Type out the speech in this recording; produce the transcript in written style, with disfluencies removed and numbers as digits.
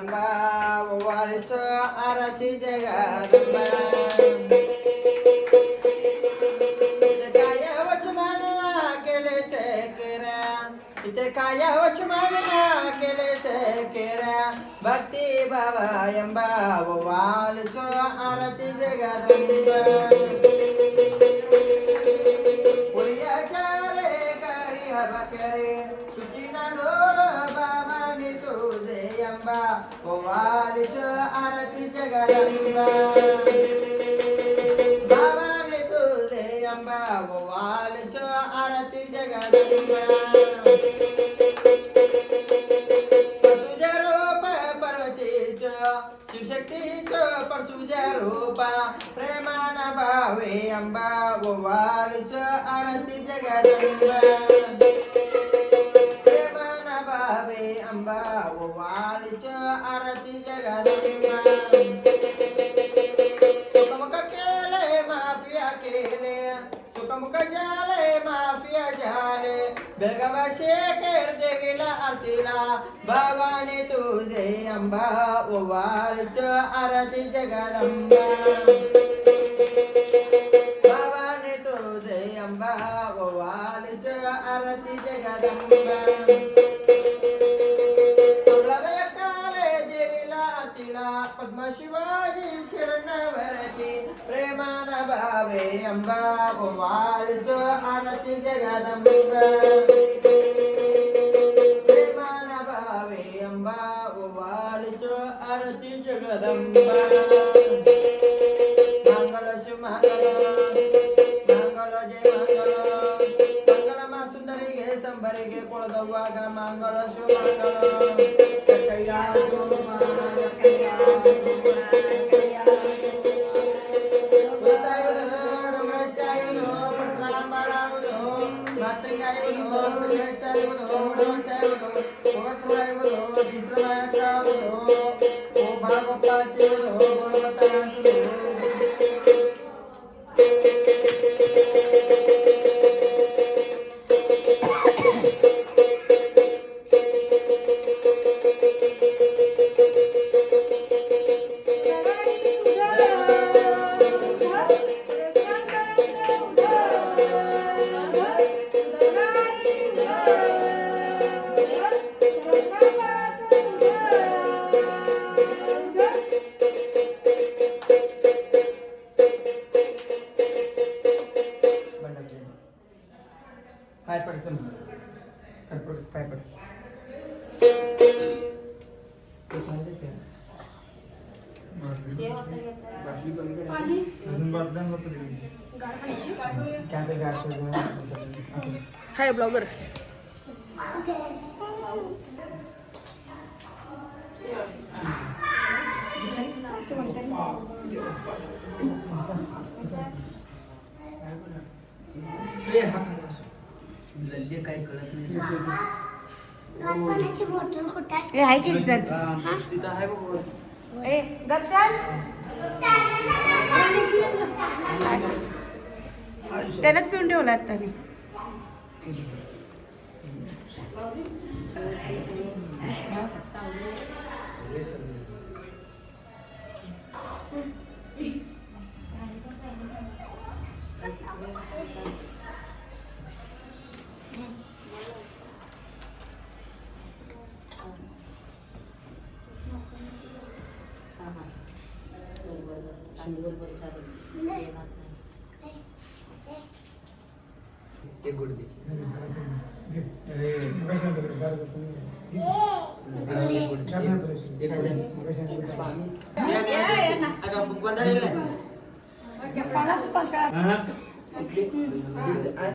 जगदंबा वारीचो आरती जगदंबा काय वचमान केले से केरा इथे काय वचमान केले से केरा भक्ती बाबा यंबा वारीचो आरती जगदंबा करे सुचीना डोल बाबानी तुझे अंबा वारीच आरती जगदंबा बाबानी तुझे अंबा वारीच आरती जगदंबा परसुज रूप पर्वतीच शिवशक्तीच परसुज रूप प्रेमान भावे अंबा वारीच आरती जगदंबा अंबा वारीच आरती जगदंबा सुखमुख केले माफिया केले सुखमुख झाले माफिया झाले बेळगाव शेखर देवीला आरतीला भावाने तुझे अंबा वारीच आरती जगदंबा भावाने तुझे अंबा वारीच आरती जगदंबा पद्मा शिवाजी शरणवरती प्रेमान भावे अंबा वारीच आरती जगदंबा प्रेमान भावे अंबा वारीच आरती जगदंबा मंगल शिव मंगल मंगल जय मंगल मंगल मा सुंदरी गे संभरी गे कुळदव्वा गा मंगल शिव मंगल काय पडतं काय पडतं हाय ब्लॉगर काय कळत नाही आहे की तिथं आहे बघ ए दर्शन त्यालाच पिऊन ठेवला आता मी एक गुड दे पाण्याचं